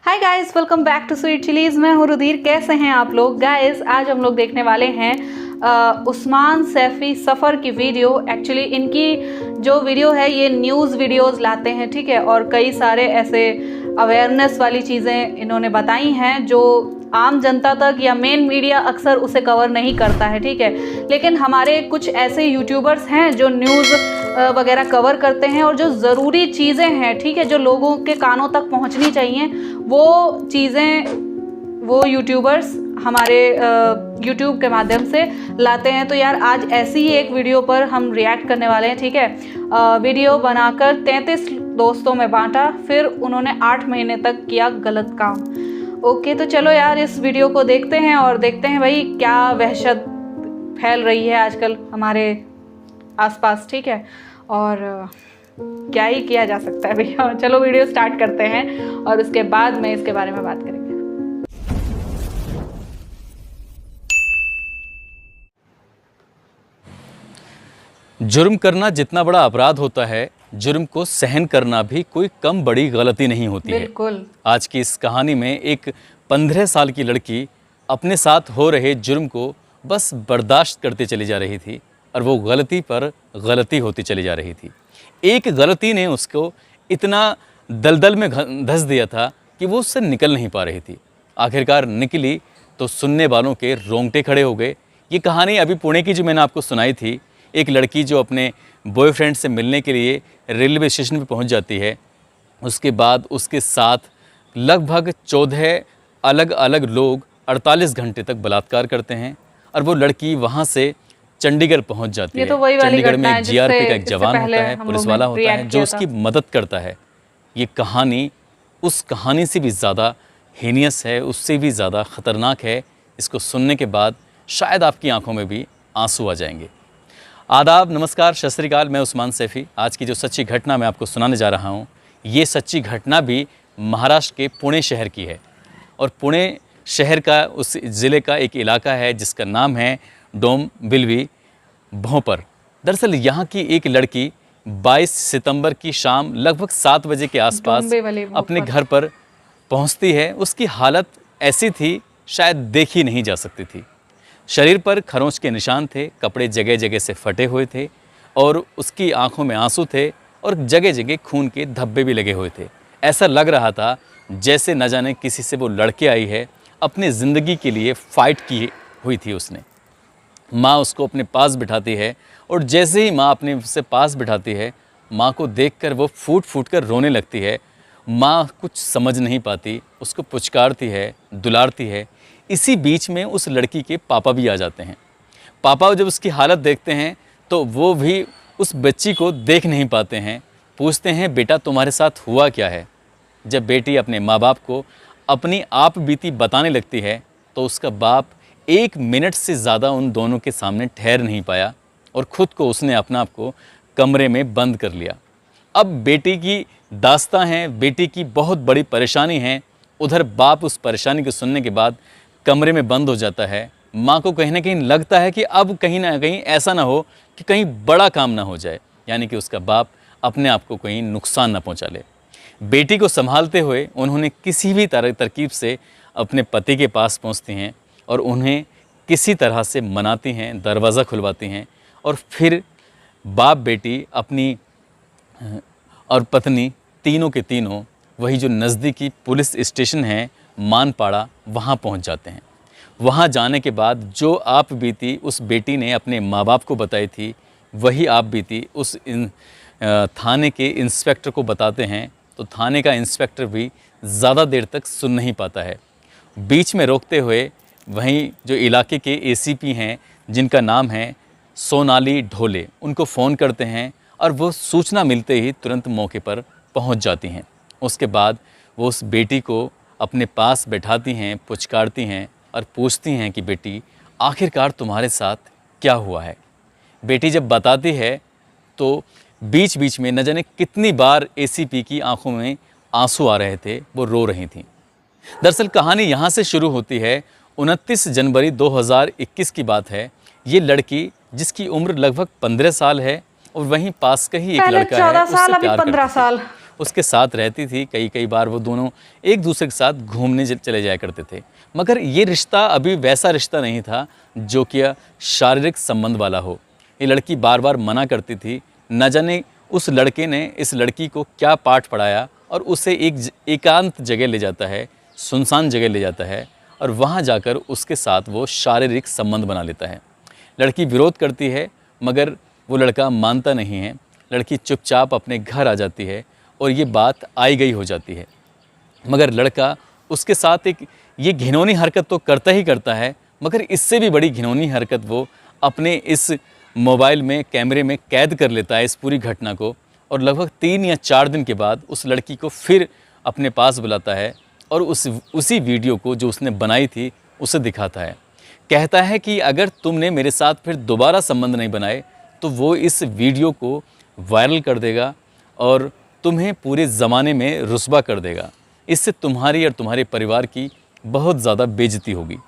Hi guys, welcome back to Sweet Chillies. मैं हूँ रुधिर। कैसे हैं आप लोग गाइस? आज हम लोग देखने वाले हैं उस्मान सैफी सफ़र की वीडियो। एक्चुअली इनकी जो वीडियो है ये न्यूज़ वीडियोस लाते हैं, ठीक है, और कई सारे ऐसे अवेयरनेस वाली चीज़ें इन्होंने बताई हैं जो आम जनता तक या मेन मीडिया अक्सर उसे कवर नहीं करता है, ठीक है। लेकिन हमारे कुछ ऐसे यूट्यूबर्स हैं जो न्यूज़ वगैरह कवर करते हैं और जो ज़रूरी चीज़ें हैं, ठीक है, जो लोगों के कानों तक पहुंचनी चाहिए, वो चीज़ें वो यूट्यूबर्स हमारे यूट्यूब के माध्यम से लाते हैं। तो यार आज ऐसी ही एक वीडियो पर हम रिएक्ट करने वाले हैं, ठीक है। वीडियो बनाकर 33 दोस्तों में बांटा, फिर उन्होंने 8 महीने तक किया गलत काम। ओके, तो चलो यार इस वीडियो को देखते हैं और देखते हैं भाई क्या वहशत फैल रही है आजकल हमारे आसपास, ठीक है, और क्या ही किया जा सकता है भैया। चलो वीडियो स्टार्ट करते हैं और उसके बाद में इसके बारे में बात करेंगे। जुर्म करना जितना बड़ा अपराध होता है, जुर्म को सहन करना भी कोई कम बड़ी गलती नहीं होती है। बिल्कुल। आज की इस कहानी में एक 15 साल की लड़की अपने साथ हो रहे जुर्म को बस बर्दाश्त करते चली जा रही थी और वो गलती पर गलती होती चली जा रही थी। एक गलती ने उसको इतना दलदल में धंस दिया था कि वो उससे निकल नहीं पा रही थी। आखिरकार निकली तो सुनने वालों के रोंगटे खड़े हो गए। ये कहानी अभी पुणे की जो मैंने आपको सुनाई थी, एक लड़की जो अपने बॉयफ्रेंड से मिलने के लिए रेलवे स्टेशन पर पहुंच जाती है, उसके बाद उसके साथ लगभग 14 अलग अलग लोग 48 घंटे तक बलात्कार करते हैं और वो लड़की वहाँ से चंडीगढ़ पहुंच जाती है। तो वही वाली चंडीगढ़ में घटना है एक जीआरपी का एक जिससे जवान पहले होता है, हम पुलिस लोग वाला ने होता है react जो किया उसकी था। मदद करता है। ये कहानी उस कहानी से भी ज़्यादा हीनियस है, उससे भी ज़्यादा ख़तरनाक है। इसको सुनने के बाद शायद आपकी आंखों में भी आंसू आ जाएंगे। आदाब, नमस्कार, सत श्री अकाल। मैं उस्मान सैफी। आज की जो सच्ची घटना मैं आपको सुनाने जा रहा हूँ, ये सच्ची घटना भी महाराष्ट्र के पुणे शहर की है और पुणे शहर का उस ज़िले का एक इलाका है जिसका नाम है डोंबिवली भोंपर। दरअसल यहाँ की एक लड़की 22 सितंबर की शाम लगभग 7 बजे के आसपास अपने घर पर पहुँचती है। उसकी हालत ऐसी थी शायद देखी नहीं जा सकती थी। शरीर पर खरोंच के निशान थे, कपड़े जगह जगह से फटे हुए थे और उसकी आंखों में आंसू थे और जगह जगह खून के धब्बे भी लगे हुए थे। ऐसा लग रहा था जैसे न जाने किसी से वो लड़के आई है, अपनी ज़िंदगी के लिए फ़ाइट की हुई थी उसने। माँ उसको अपने पास बिठाती है और जैसे ही माँ अपने से पास बिठाती है, माँ को देखकर वो फूट फूट कर रोने लगती है। माँ कुछ समझ नहीं पाती, उसको पुचकारती है, दुलारती है। इसी बीच में उस लड़की के पापा भी आ जाते हैं। पापा जब उसकी हालत देखते हैं तो वो भी उस बच्ची को देख नहीं पाते हैं। पूछते हैं, बेटा तुम्हारे साथ हुआ क्या है? जब बेटी अपने माँ बाप को अपनी आप बीती बताने लगती है तो उसका बाप 1 मिनट से ज़्यादा उन दोनों के सामने ठहर नहीं पाया और ख़ुद को उसने अपना आप को कमरे में बंद कर लिया। अब बेटी की दास्तां है, बेटी की बहुत बड़ी परेशानी है। उधर बाप उस परेशानी को सुनने के बाद कमरे में बंद हो जाता है। माँ को कहीं ना कहीं लगता है कि अब कहीं ना कहीं ऐसा ना हो कि कहीं बड़ा काम ना हो जाए, यानी कि उसका बाप अपने आप को कहीं नुकसान ना पहुँचा ले। बेटी को संभालते हुए उन्होंने किसी भी तरकीब से अपने पति के पास पहुँचती हैं और उन्हें किसी तरह से मनाती हैं, दरवाज़ा खुलवाती हैं और फिर बाप बेटी अपनी और पत्नी तीनों के तीनों वही जो नज़दीकी पुलिस स्टेशन है मानपाड़ा, वहाँ पहुँच जाते हैं। वहाँ जाने के बाद जो आप बीती उस बेटी ने अपने माँ बाप को बताई थी, वही आप बीती उस थाने के इंस्पेक्टर को बताते हैं। तो थाने का इंस्पेक्टर भी ज़्यादा देर तक सुन नहीं पाता है। बीच में रोकते हुए वहीं जो इलाके के एसीपी हैं जिनका नाम है सोनाली ढोले, उनको फ़ोन करते हैं और वो सूचना मिलते ही तुरंत मौके पर पहुंच जाती हैं। उसके बाद वो उस बेटी को अपने पास बैठाती हैं, पुचकारती हैं और पूछती हैं कि बेटी आखिरकार तुम्हारे साथ क्या हुआ है। बेटी जब बताती है तो बीच बीच में न जाने कितनी बार एसीपी की आंखों में आंसू आ रहे थे, वो रो रही थीं। दरअसल कहानी यहाँ से शुरू होती है। 29 जनवरी 2021 की बात है। ये लड़की जिसकी उम्र लगभग 15 साल है और वहीं पास का ही एक लड़का है, 14 साल, उससे अभी प्यार 15 करती थी। साल। उसके साथ रहती थी। कई कई बार वो दोनों एक दूसरे के साथ घूमने चले जाया करते थे। मगर ये रिश्ता अभी वैसा रिश्ता नहीं था जो कि शारीरिक संबंध वाला हो। ये लड़की बार बार मना करती थी। न जाने उस लड़के ने इस लड़की को क्या पाठ पढ़ाया और उसे एक एकांत जगह ले जाता है, सुनसान जगह ले जाता है और वहाँ जाकर उसके साथ वो शारीरिक संबंध बना लेता है। लड़की विरोध करती है मगर वो लड़का मानता नहीं है। लड़की चुपचाप अपने घर आ जाती है और ये बात आई गई हो जाती है। मगर लड़का उसके साथ एक ये घिनौनी हरकत तो करता ही करता है, मगर इससे भी बड़ी घिनौनी हरकत वो अपने इस मोबाइल में कैमरे में कैद कर लेता है इस पूरी घटना को। और लगभग 3 या 4 दिन के बाद उस लड़की को फिर अपने पास बुलाता है और उसी वीडियो को जो उसने बनाई थी उसे दिखाता है। कहता है कि अगर तुमने मेरे साथ फिर दोबारा संबंध नहीं बनाए तो वो इस वीडियो को वायरल कर देगा और तुम्हें पूरे ज़माने में रुस्वा कर देगा। इससे तुम्हारी और तुम्हारे परिवार की बहुत ज़्यादा बेइज्जती होगी।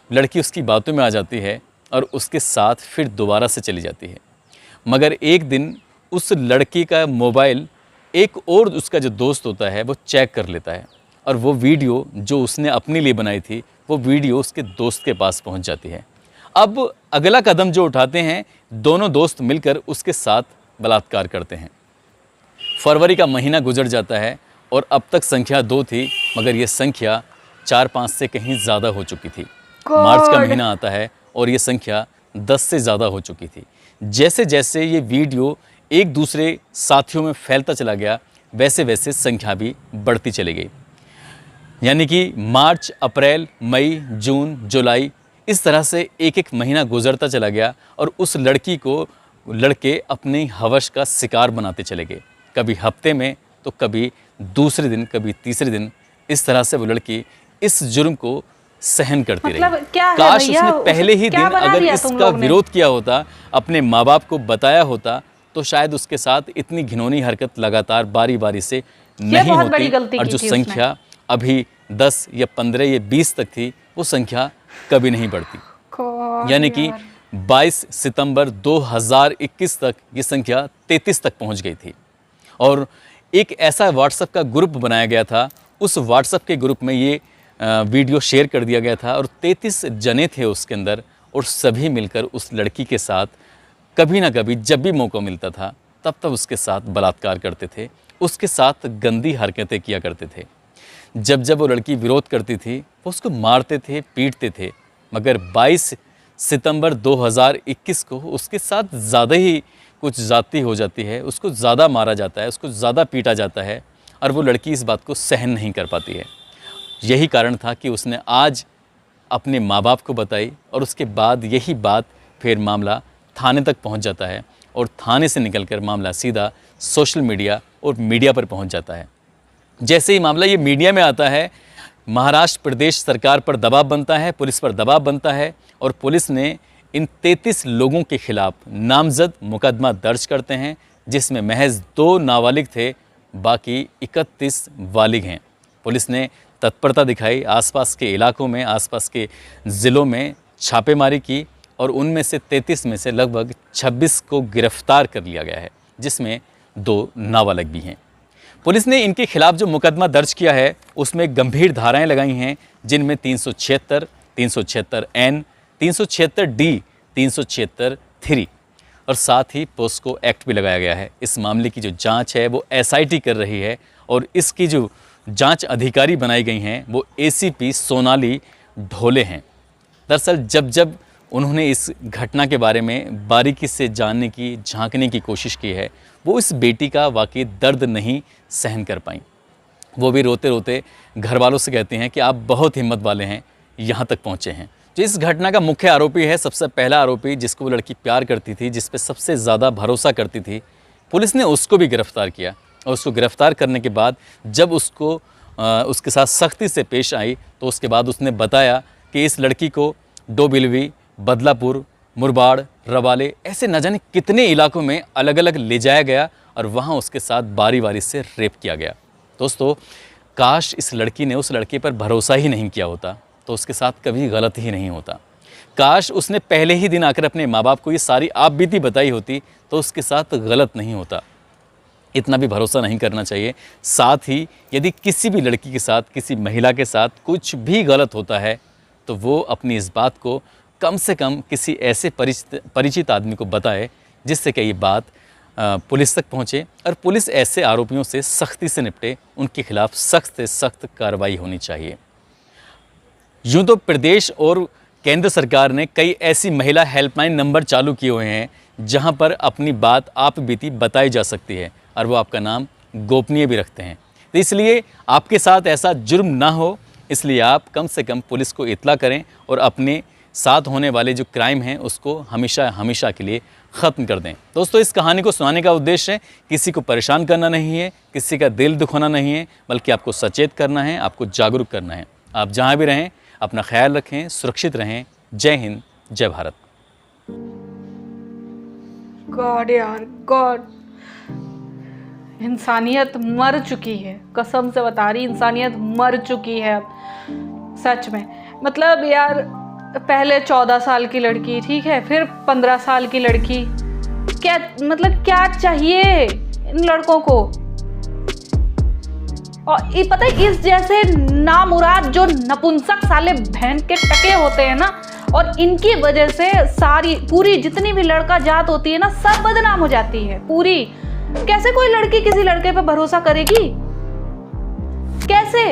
लड़की उसकी बातों में आ जाती है और उसके साथ फिर दोबारा से चली जाती है। मगर एक दिन उस लड़की का मोबाइल एक और उसका जो दोस्त होता है वो चेक कर लेता है और वो वीडियो जो उसने अपने लिए बनाई थी वो वीडियो उसके दोस्त के पास पहुंच जाती है। अब अगला कदम जो उठाते हैं, दोनों दोस्त मिलकर उसके साथ बलात्कार करते हैं। फरवरी का महीना गुजर जाता है और अब तक संख्या 2 थी मगर ये संख्या 4-5 से कहीं ज़्यादा हो चुकी थी। मार्च का महीना आता है और ये संख्या 10 से ज़्यादा हो चुकी थी। जैसे जैसे ये वीडियो एक दूसरे साथियों में फैलता चला गया वैसे वैसे संख्या भी बढ़ती चली गई। यानी कि मार्च, अप्रैल, मई, जून, जुलाई, इस तरह से एक एक महीना गुजरता चला गया और उस लड़की को लड़के अपने हवस का शिकार बनाते चले गए। कभी हफ्ते में तो कभी दूसरे दिन, कभी तीसरे दिन। इस तरह से वो लड़की इस जुर्म को सहन करती मतलब रही। क्या है काश भैया, उसने पहले ही दिन अगर इसका विरोध किया होता, अपने माँ बाप को बताया होता, तो शायद उसके साथ इतनी घिनौनी हरकत लगातार बारी बारी से नहीं होती और जो संख्या अभी 10 या 15 या 20 तक थी वो संख्या कभी नहीं बढ़ती। यानी कि 22 सितंबर 2021 तक ये संख्या 33 तक पहुंच गई थी। और एक ऐसा व्हाट्सएप का ग्रुप बनाया गया था, उस व्हाट्सएप के ग्रुप में ये वीडियो शेयर कर दिया गया था और 33 जने थे उसके अंदर और सभी मिलकर उस लड़की के साथ कभी ना कभी जब भी मौका मिलता था तब तब उसके साथ बलात्कार करते थे, उसके साथ गंदी हरकतें किया करते थे। जब जब वो लड़की विरोध करती थी वो उसको मारते थे, पीटते थे। मगर 22 सितंबर 2021 को उसके साथ ज़्यादा ही कुछ ज़्यादती हो जाती है, उसको ज़्यादा मारा जाता है, उसको ज़्यादा पीटा जाता है और वो लड़की इस बात को सहन नहीं कर पाती है। यही कारण था कि उसने आज अपने माँ बाप को बताई और उसके बाद यही बात फिर मामला थाने तक पहुंच जाता है और थाने से निकलकर मामला सीधा सोशल मीडिया और मीडिया पर पहुंच जाता है। जैसे ही मामला ये मीडिया में आता है, महाराष्ट्र प्रदेश सरकार पर दबाव बनता है, पुलिस पर दबाव बनता है और पुलिस ने इन 33 लोगों के खिलाफ नामजद मुकदमा दर्ज करते हैं, जिसमें महज 2 नाबालिग थे, बाकी 31 बालिग हैं। पुलिस ने तत्परता दिखाई, आसपास के इलाकों में, आसपास के ज़िलों में छापेमारी की और उनमें से 33 में से लगभग 26 को गिरफ्तार कर लिया गया है, जिसमें 2 नाबालिग भी हैं। पुलिस ने इनके खिलाफ जो मुकदमा दर्ज किया है उसमें गंभीर धाराएं लगाई हैं, जिनमें 376, 376 N, 376 D, 376 3 और साथ ही पोस्को एक्ट भी लगाया गया है। इस मामले की जो जांच है वो SIT कर रही है और इसकी जो जांच अधिकारी बनाई गई हैं वो ACP सोनाली ढोले हैं। दरअसल जब जब उन्होंने इस घटना के बारे में बारीकी से जानने की, झांकने की कोशिश की है, वो इस बेटी का वाकई दर्द नहीं सहन कर पाई। वो भी रोते रोते घर वालों से कहते हैं कि आप बहुत हिम्मत वाले हैं, यहाँ तक पहुँचे हैं। जो इस घटना का मुख्य आरोपी है, सबसे पहला आरोपी जिसको वो लड़की प्यार करती थी, जिस पे सबसे ज़्यादा भरोसा करती थी, पुलिस ने उसको भी गिरफ़्तार किया और उसको गिरफ़्तार करने के बाद जब उसको उसके साथ सख्ती से पेश आई तो उसके बाद उसने बताया कि इस लड़की को डोंबिवली, बदलापुर, मुरबाड़, रवाले, ऐसे न जाने कितने इलाकों में अलग अलग ले जाया गया और वहाँ उसके साथ बारी बारी से रेप किया गया। दोस्तों, काश इस लड़की ने उस लड़के पर भरोसा ही नहीं किया होता तो उसके साथ कभी गलत ही नहीं होता। काश उसने पहले ही दिन आकर अपने माँ बाप को ये सारी आप बीती बताई होती तो उसके साथ गलत नहीं होता। इतना भी भरोसा नहीं करना चाहिए। साथ ही यदि किसी भी लड़की के साथ, किसी महिला के साथ कुछ भी गलत होता है तो वो अपनी इस बात को कम से कम किसी ऐसे परिचित आदमी को बताए जिससे कि ये बात पुलिस तक पहुँचे और पुलिस ऐसे आरोपियों से सख्ती से निपटे, उनके खिलाफ सख्त से सख्त कार्रवाई होनी चाहिए। यूँ तो प्रदेश और केंद्र सरकार ने कई ऐसी महिला हेल्पलाइन नंबर चालू किए हुए हैं जहां पर अपनी बात आप बीती बताई जा सकती है और वो आपका नाम गोपनीय भी रखते हैं। तो इसलिए आपके साथ ऐसा जुर्म ना हो, इसलिए आप कम से कम पुलिस को इत्तला करें और अपने साथ होने वाले जो क्राइम हैं उसको हमेशा हमेशा के लिए ख़त्म कर दें। दोस्तों, इस कहानी को सुनाने का उद्देश्य किसी को परेशान करना नहीं है, किसी का दिल दुखाना नहीं है, बल्कि आपको सचेत करना है, आपको जागरूक करना है। आप जहाँ भी रहें अपना ख्याल रखें, सुरक्षित रहें। जय हिंद, जय भारत। गॉड यार, गॉड, इंसानियत मर चुकी है, कसम से बता रही, इंसानियत मर चुकी है अब सच में। मतलब यार, पहले 14 साल की लड़की, ठीक है, फिर 15 साल की लड़की, क्या मतलब क्या चाहिए इन लड़कों को? और ये पता है, इस जैसे नामुराद जो नपुंसक साले बहन के टके होते हैं ना, और इनकी वजह से सारी पूरी जितनी भी लड़का जात होती है ना, सब बदनाम हो जाती है पूरी। कैसे कोई लड़की किसी लड़के पे भरोसा करेगी? कैसे?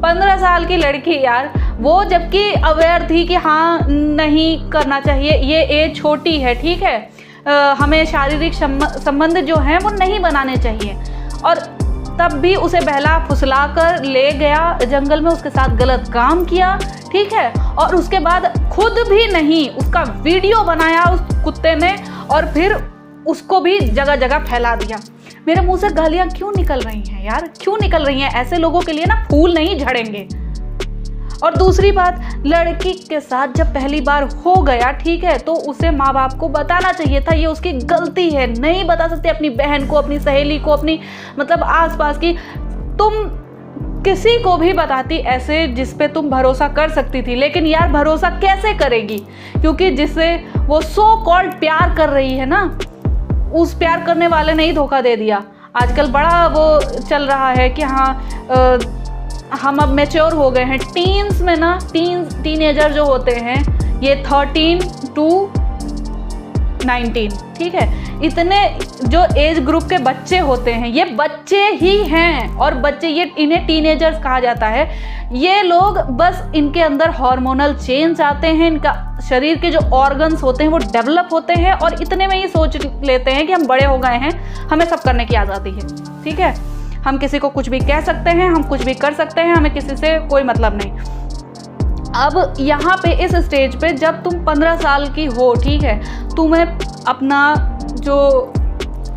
15 साल की लड़की यार, वो जबकि अवेयर थी कि हाँ नहीं करना चाहिए, ये एज छोटी है, ठीक है, हमें शारीरिक संबंध जो हैं वो नहीं बनाने चाहिए, और तब भी उसे बहला फुसला कर ले गया जंगल में, उसके साथ गलत काम किया, ठीक है, और उसके बाद खुद भी नहीं, उसका वीडियो बनाया उस कुत्ते ने और फिर उसको भी जगह जगह फैला दिया। मेरे मुंह से गालियां क्यों निकल रही हैं यार, क्यों निकल रही हैं? ऐसे लोगों के लिए ना फूल नहीं झड़ेंगे। और दूसरी बात, लड़की के साथ जब पहली बार हो गया, ठीक है, तो उसे माँ बाप को बताना चाहिए था, ये उसकी गलती है। नहीं बता सकते अपनी बहन को, अपनी सहेली को, अपनी मतलब आसपास की, तुम किसी को भी बताती ऐसे जिस पे तुम भरोसा कर सकती थी। लेकिन यार भरोसा कैसे करेगी? क्योंकि जिससे वो सो कॉल्ड प्यार कर रही है ना, उस प्यार करने वाले ने ही धोखा दे दिया। आजकल बड़ा वो चल रहा है कि हाँ हम अब मैच्योर हो गए हैं। टीन्स में ना, टीनेजर जो होते हैं, ये 13 to 19, ठीक है, इतने जो एज ग्रुप के बच्चे होते हैं, ये बच्चे ही हैं, और बच्चे, ये इन्हें टीनेजर्स कहा जाता है। ये लोग बस, इनके अंदर हार्मोनल चेंज आते हैं, इनका शरीर के जो ऑर्गन्स होते हैं वो डेवलप होते हैं, और इतने में ही सोच लेते हैं कि हम बड़े हो गए हैं, हमें सब करने की आज़ादी है, ठीक है, हम किसी को कुछ भी कह सकते हैं, हम कुछ भी कर सकते हैं, हमें किसी से कोई मतलब नहीं। अब यहाँ पे इस स्टेज पे जब तुम 15 साल की हो, ठीक है, तुम्हें अपना जो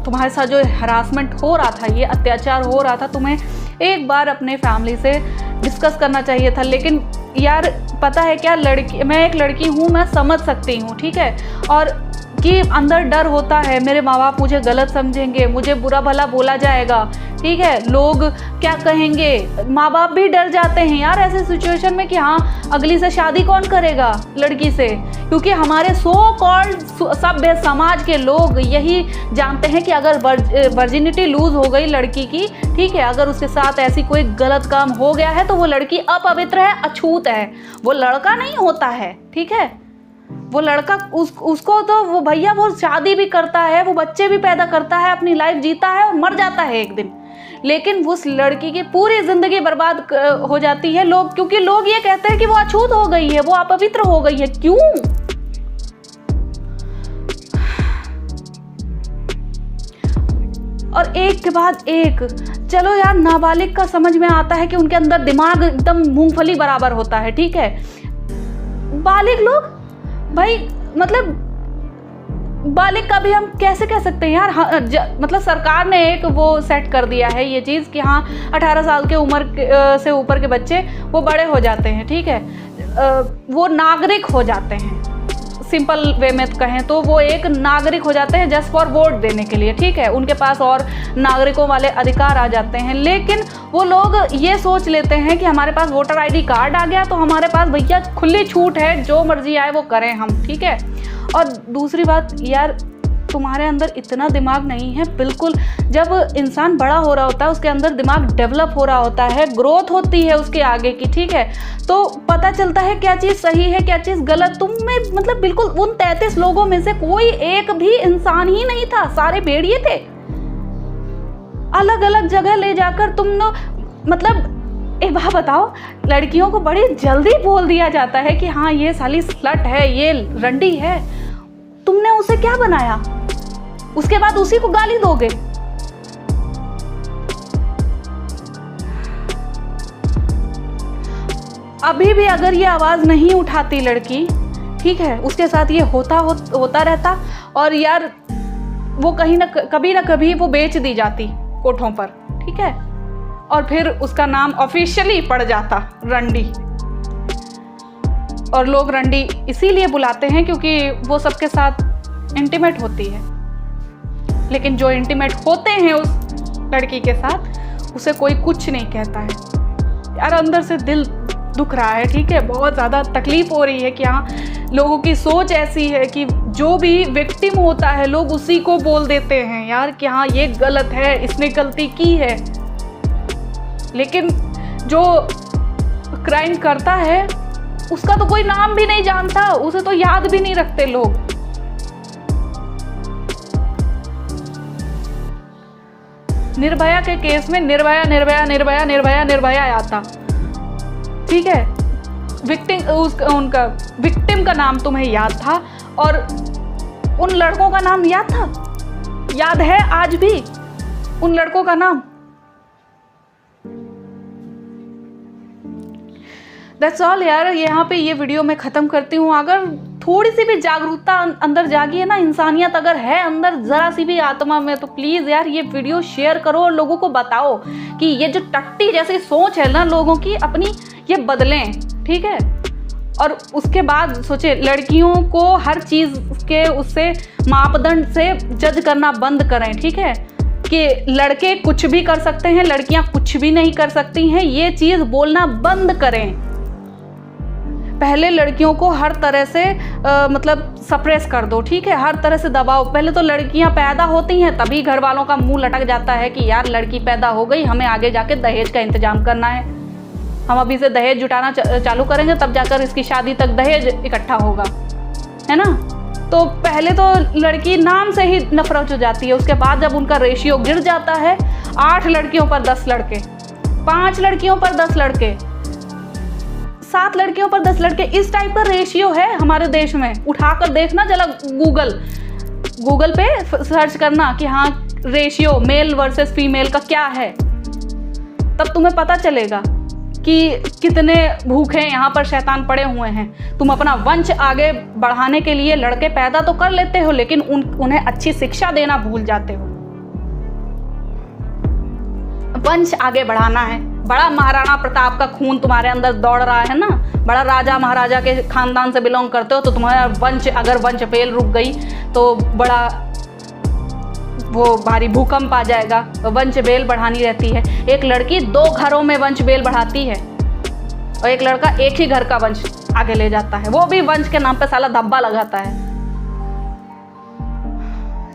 तुम्हारे साथ जो हरासमेंट हो रहा था, ये अत्याचार हो रहा था, तुम्हें एक बार अपने फैमिली से डिस्कस करना चाहिए था। लेकिन यार पता है क्या, मैं एक लड़की हूँ, मैं समझ सकती हूँ, ठीक है, और कि अंदर डर होता है, मेरे माँ बाप मुझे गलत समझेंगे, मुझे बुरा भला बोला जाएगा, ठीक है, लोग क्या कहेंगे, माँ बाप भी डर जाते हैं यार ऐसे सिचुएशन में कि हाँ अगली से शादी कौन करेगा लड़की से, क्योंकि हमारे सो कॉल्ड सभ्य समाज के लोग यही जानते हैं कि अगर वर्जिनिटी लूज हो गई लड़की की, ठीक है, अगर उसके साथ ऐसी कोई गलत काम हो गया है तो वो लड़की अपवित्र है, अछूत है, वो लड़का नहीं होता है, ठीक है, वो लड़का उसको तो वो भैया वो शादी भी करता है, वो बच्चे भी पैदा करता है, अपनी लाइफ जीता है और मर जाता है एक दिन, लेकिन उस लड़की की पूरी जिंदगी बर्बाद हो जाती है लोग, क्योंकि लोग ये कहते हैं कि वो अछूत हो गई है, वो अपवित्र हो गई है। क्यों? और एक के बाद एक, चलो यार नाबालिग का समझ में आता है कि उनके अंदर दिमाग एकदम मूंगफली बराबर होता है, ठीक है, बालिग लोग भाई, मतलब बालिग का भी हम कैसे कह सकते हैं यार, मतलब सरकार ने एक वो सेट कर दिया है ये चीज़ कि हाँ 18 साल के उम्र से ऊपर के बच्चे वो बड़े हो जाते हैं, ठीक है, वो नागरिक हो जाते हैं, सिंपल वे में कहें तो वो एक नागरिक हो जाते हैं जस्ट फॉर वोट देने के लिए, ठीक है, उनके पास और नागरिकों वाले अधिकार आ जाते हैं। लेकिन वो लोग ये सोच लेते हैं कि हमारे पास वोटर आईडी कार्ड आ गया तो हमारे पास भैया खुली छूट है, जो मर्जी आए वो करें हम, ठीक है। और दूसरी बात यार, तुम्हारे अंदर इतना दिमाग नहीं है बिल्कुल। जब इंसान बड़ा हो रहा होता है उसके अंदर दिमाग डेवलप हो रहा होता है, ग्रोथ होती है उसके आगे की, ठीक है, तो पता चलता है क्या चीज़ सही है क्या चीज़ गलत। तुम में मतलब बिल्कुल उन 33 लोगों में से कोई एक भी इंसान ही नहीं था, सारे भेड़िए थे। अलग अलग जगह ले जाकर तुम मतलब एक बात बताओ, लड़कियों को बड़ी जल्दी बोल दिया जाता है कि हाँ ये साली स्लट है, ये रंडी है। तुमने उसे क्या बनाया? उसके बाद उसी को गाली दोगे। अभी भी अगर ये आवाज नहीं उठाती लड़की, ठीक है, उसके साथ ये होता रहता और यार वो कभी ना कभी वो बेच दी जाती कोठों पर, ठीक है, और फिर उसका नाम ऑफिशियली पड़ जाता रंडी। और लोग रंडी इसीलिए बुलाते हैं क्योंकि वो सबके साथ इंटीमेट होती है, लेकिन जो इंटीमेट होते हैं उस लड़की के साथ उसे कोई कुछ नहीं कहता है। यार अंदर से दिल दुख रहा है, ठीक है, बहुत ज़्यादा तकलीफ हो रही है कि हाँ लोगों की सोच ऐसी है कि जो भी विक्टिम होता है लोग उसी को बोल देते हैं यार कि हाँ ये गलत है, इसने गलती की है। लेकिन जो क्राइम करता है उसका तो कोई नाम भी नहीं जानता, उसे तो याद भी नहीं रखते लोग। निर्भया के केस में निर्भया निर्भया निर्भया निर्भया निर्भया आता, ठीक है, उनका विक्टिम का नाम तुम्हें याद था और उन लड़कों का नाम याद था, याद है आज भी उन लड़कों का नाम। दैट्स ऑल यार, यहाँ पे ये वीडियो मैं ख़त्म करती हूँ। अगर थोड़ी सी भी जागरूकता अंदर जागी है ना, इंसानियत अगर है अंदर ज़रा सी भी आत्मा में, तो प्लीज़ यार ये वीडियो शेयर करो और लोगों को बताओ कि ये जो टट्टी जैसी सोच है ना लोगों की अपनी, ये बदलें, ठीक है। और उसके बाद सोचे लड़कियों को हर चीज़ के उससे मापदंड से जज करना बंद करें, ठीक है, कि लड़के कुछ भी कर सकते हैं, लड़कियां कुछ भी नहीं कर सकती हैं, ये चीज़ बोलना बंद करें। पहले लड़कियों को हर तरह से मतलब सप्रेस कर दो, ठीक है, हर तरह से दबाओ। पहले तो लड़कियां पैदा होती हैं तभी घर वालों का मुंह लटक जाता है कि यार लड़की पैदा हो गई, हमें आगे जाके दहेज का इंतजाम करना है, हम अभी से दहेज जुटाना चालू करेंगे तब जाकर इसकी शादी तक दहेज इकट्ठा होगा, है ना। तो पहले तो लड़की नाम से ही नफरत हो जाती है। उसके बाद जब उनका रेशियो गिर जाता है 8 लड़कियों पर 10 लड़के, 5 लड़कियों पर 10 लड़के, 7 लड़कियों पर 10 लड़के, इस टाइप का रेशियो है हमारे देश में। उठाकर देखना जरा गूगल पे सर्च करना कि हाँ रेशियो मेल वर्सेस फीमेल का क्या है, तब तुम्हें पता चलेगा कि कितने भूखे यहाँ पर शैतान पड़े हुए हैं। तुम अपना वंश आगे बढ़ाने के लिए लड़के पैदा तो कर लेते हो, लेकिन उन्हें अच्छी शिक्षा देना भूल जाते हो। वंश आगे बढ़ाना है, बड़ा महाराणा प्रताप का खून तुम्हारे अंदर दौड़ रहा है ना, बड़ा राजा महाराजा के खानदान से बिलोंग करते हो, तो तुम्हारा वंश अगर वंश पेल रुक गई तो बड़ा वो भारी भूकंप आ जाएगा। वंश बेल बढ़ानी रहती है। एक लड़की 2 घरों में वंश बेल बढ़ाती है और एक लड़का एक ही घर का वंश आगे ले जाता है, वो भी वंश के नाम पे साला धब्बा लगाता है।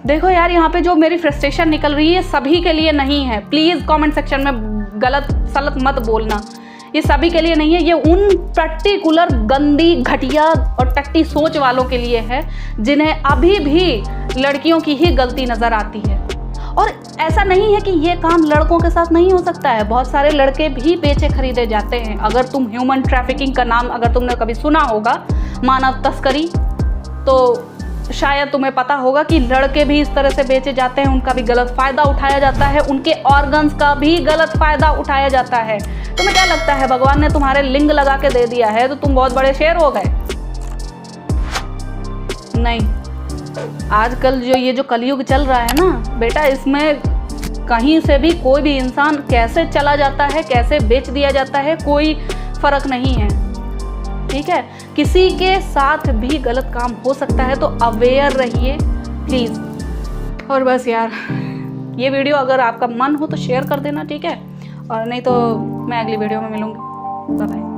देखो यार यहाँ पे जो मेरी फ्रस्ट्रेशन निकल रही है सभी के लिए नहीं है। प्लीज़ कमेंट सेक्शन में गलत सलत मत बोलना, ये सभी के लिए नहीं है, ये उन पर्टिकुलर गंदी घटिया और टट्टी सोच वालों के लिए है जिन्हें अभी भी लड़कियों की ही गलती नज़र आती है। और ऐसा नहीं है कि ये काम लड़कों के साथ नहीं हो सकता है, बहुत सारे लड़के भी बेचे खरीदे जाते हैं। अगर तुम ह्यूमन ट्रैफिकिंग का नाम अगर तुमने कभी सुना होगा, मानव तस्करी, तो शायद तुम्हें पता होगा कि लड़के भी इस तरह से बेचे जाते हैं, उनका भी गलत फ़ायदा उठाया जाता है, उनके ऑर्गन्स का भी गलत फ़ायदा उठाया जाता है। तुम्हें क्या लगता है भगवान ने तुम्हारे लिंग लगा के दे दिया है तो तुम बहुत बड़े शेर हो गए? नहीं। आजकल ये जो कलयुग चल रहा है ना बेटा, इसमें कहीं से भी कोई भी इंसान कैसे चला जाता है, कैसे बेच दिया जाता है, कोई फ़र्क नहीं है, ठीक है। किसी के साथ भी गलत काम हो सकता है, तो अवेयर रहिए प्लीज़। और बस यार ये वीडियो अगर आपका मन हो तो शेयर कर देना, ठीक है, और नहीं तो मैं अगली वीडियो में मिलूँगी। Bye bye.